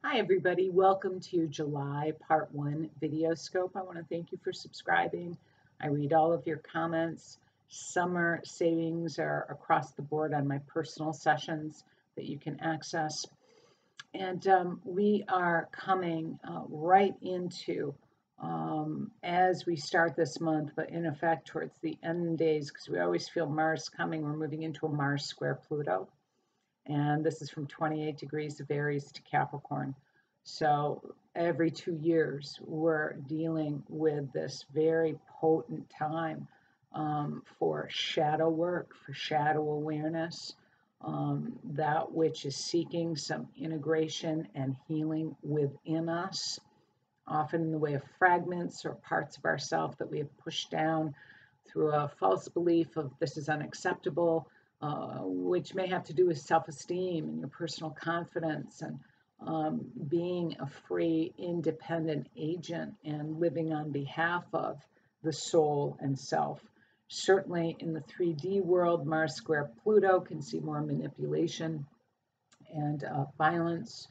Hi everybody, welcome to July Part 1 Video Scope. I want to thank you for subscribing. I read all of your comments. Summer savings are across the board on my personal sessions that you can access. And we are coming right into, as we start this month, but in effect towards the end days, because we always feel Mars coming, we're moving into a Mars square Pluto. And this is from 28 degrees of Aries to Capricorn. So every 2 years, we're dealing with this very potent time for shadow work, for shadow awareness, that which is seeking some integration and healing within us, often in the way of fragments or parts of ourself that we have pushed down through a false belief of this is unacceptable, which may have to do with self-esteem and your personal confidence and being a free, independent agent and living on behalf of the soul and self. Certainly in the 3D world, Mars square Pluto can see more manipulation and violence,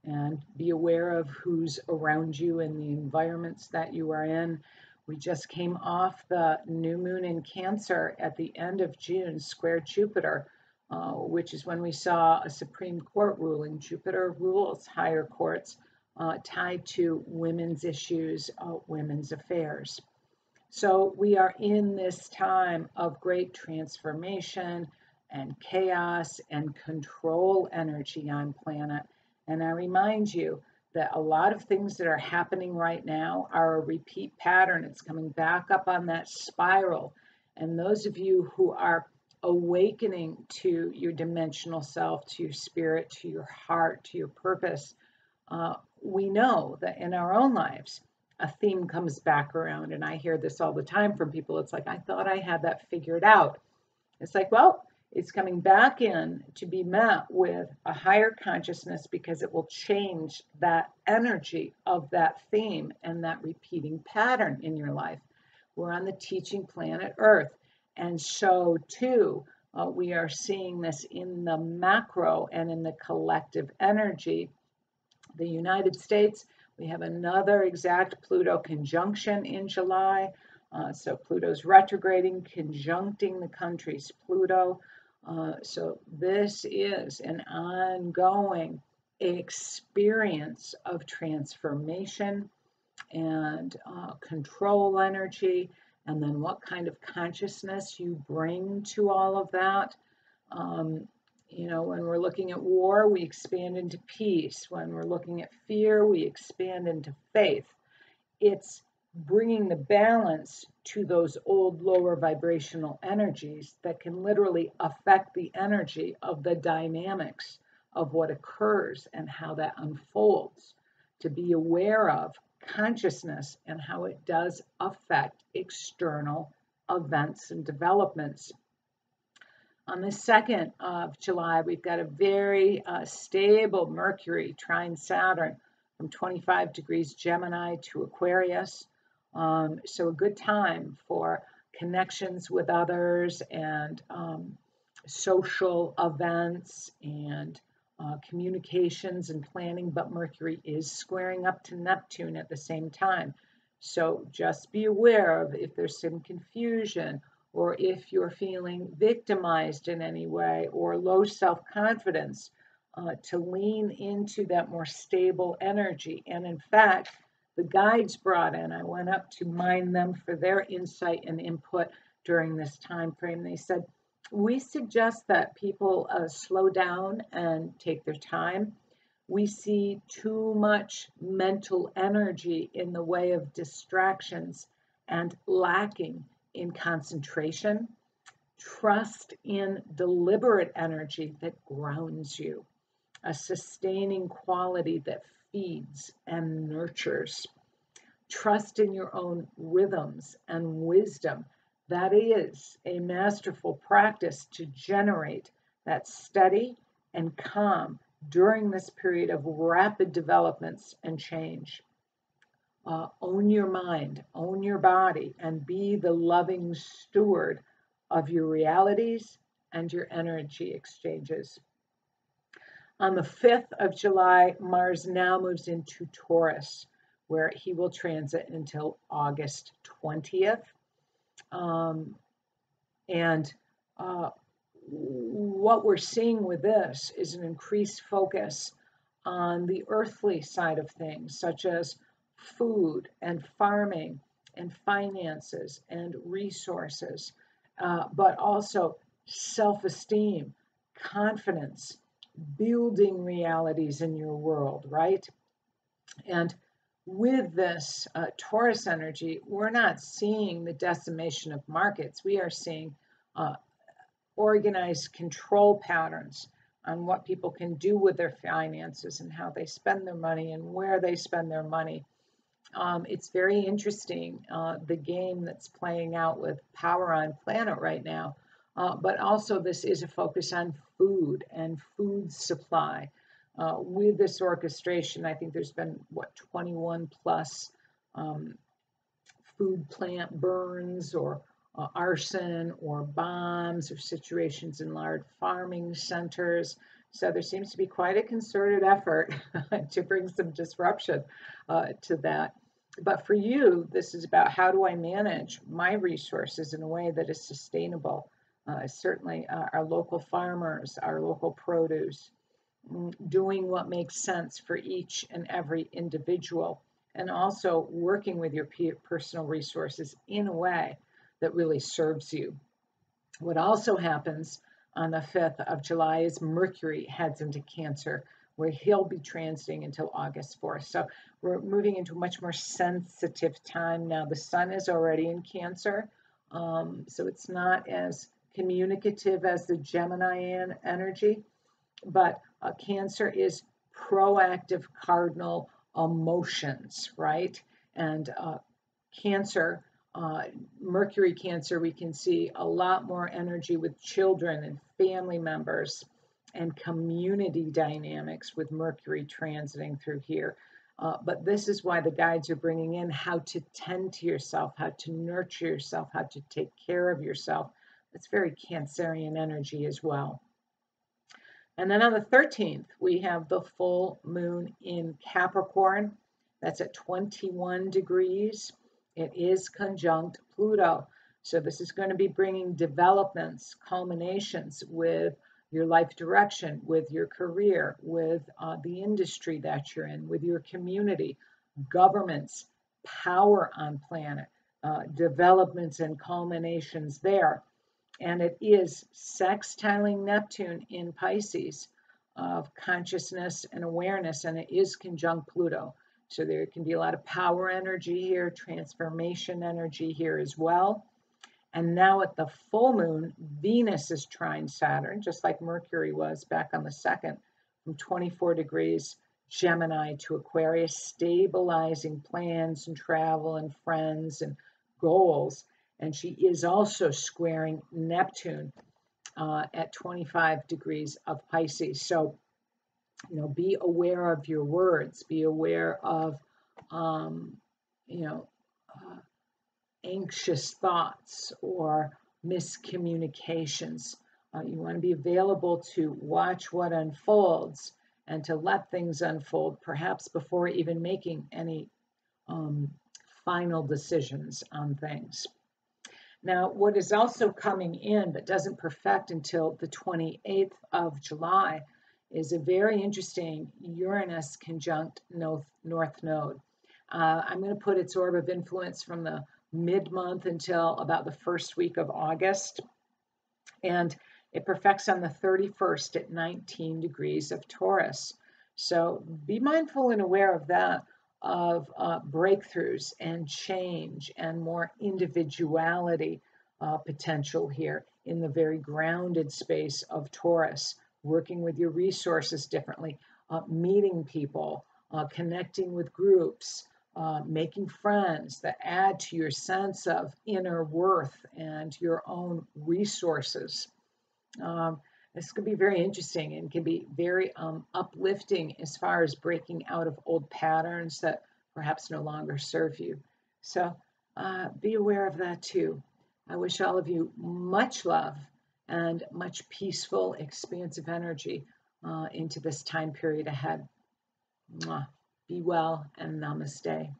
and be aware of who's around you and the environments that you are in. We just came off the new moon in Cancer at the end of June, square Jupiter, which is when we saw a Supreme Court ruling. Jupiter rules higher courts tied to women's issues, women's affairs. So we are in this time of great transformation and chaos and control energy on planet. And I remind you that a lot of things that are happening right now are a repeat pattern. It's coming back up on that spiral. And those of you who are awakening to your dimensional self, to your spirit, to your heart, to your purpose, we know that in our own lives, a theme comes back around. And I hear this all the time from people. It's like, I thought I had that figured out. It's like, well, it's coming back in to be met with a higher consciousness because it will change that energy of that theme and that repeating pattern in your life. We're on the teaching planet Earth. And so, too, we are seeing this in the macro and in the collective energy. The United States, we have another exact Pluto conjunction in July. So Pluto's retrograding, conjuncting the country's Pluto. So this is an ongoing experience of transformation and control energy, and then what kind of consciousness you bring to all of that. When we're looking at war, we expand into peace. When we're looking at fear, we expand into faith. It's bringing the balance to those old lower vibrational energies that can literally affect the energy of the dynamics of what occurs and how that unfolds. To be aware of consciousness and how it does affect external events and developments. On the 2nd of July, we've got a very stable Mercury trine Saturn from 25 degrees Gemini to Aquarius. So a good time for connections with others and social events and communications and planning, but Mercury is squaring up to Neptune at the same time. So just be aware of if there's some confusion, or if you're feeling victimized in any way or low self-confidence, to lean into that more stable energy. And in fact, the guides brought in, I went up to mine them for their insight and input during this time frame. They said, we suggest that people slow down and take their time. We see too much mental energy in the way of distractions and lacking in concentration. Trust in deliberate energy that grounds you, a sustaining quality that feeds and nurtures. Trust in your own rhythms and wisdom. That is a masterful practice to generate that steady and calm during this period of rapid developments and change. Own your mind, own your body, and be the loving steward of your realities and your energy exchanges. On the 5th of July, Mars now moves into Taurus, where he will transit until August 20th. And what we're seeing with this is an increased focus on the earthly side of things, such as food and farming and finances and resources, but also self-esteem, confidence, building realities in your world, right? And with this Taurus energy, we're not seeing the decimation of markets. We are seeing organized control patterns on what people can do with their finances and how they spend their money and where they spend their money. It's very interesting, the game that's playing out with power on planet right now, but also this is a focus on food and food supply. With this orchestration, I think there's been, 21 plus food plant burns or arson or bombs or situations in large farming centers. So there seems to be quite a concerted effort to bring some disruption to that. But for you, this is about how do I manage my resources in a way that is sustainable. Certainly our local farmers, our local produce, doing what makes sense for each and every individual, and also working with your personal resources in a way that really serves you. What also happens on the 5th of July is Mercury heads into Cancer, where he'll be transiting until August 4th. So we're moving into a much more sensitive time now. The sun is already in Cancer, so it's not as communicative as the Gemini energy, but Cancer is proactive cardinal emotions, right? And Cancer, Mercury Cancer, we can see a lot more energy with children and family members and community dynamics with Mercury transiting through here. But this is why the guides are bringing in how to tend to yourself, how to nurture yourself, how to take care of yourself. It's very Cancerian energy as well. And then on the 13th, we have the full moon in Capricorn. That's at 21 degrees. It is conjunct Pluto. So this is going to be bringing developments, culminations with your life direction, with your career, with the industry that you're in, with your community, governments, power on planet, developments and culminations there. And it is sextiling Neptune in Pisces of consciousness and awareness, and it is conjunct Pluto. So there can be a lot of power energy here, transformation energy here as well. And now at the full moon, Venus is trine Saturn, just like Mercury was back on the 2nd, from 24 degrees Gemini to Aquarius, stabilizing plans and travel and friends and goals. And she is also squaring Neptune at 25 degrees of Pisces. So, be aware of your words, be aware of, anxious thoughts or miscommunications. You want to be available to watch what unfolds and to let things unfold, perhaps before even making any final decisions on things. Now, what is also coming in but doesn't perfect until the 28th of July is a very interesting Uranus conjunct North Node. I'm going to put its orb of influence from the mid-month until about the first week of August. And it perfects on the 31st at 19 degrees of Taurus. So be mindful and aware of that, of breakthroughs and change and more individuality potential here in the very grounded space of Taurus, working with your resources differently, meeting people, connecting with groups, making friends that add to your sense of inner worth and your own resources. This could be very interesting and can be very uplifting as far as breaking out of old patterns that perhaps no longer serve you. So be aware of that too. I wish all of you much love and much peaceful, expansive energy into this time period ahead. Mwah. Be well and namaste.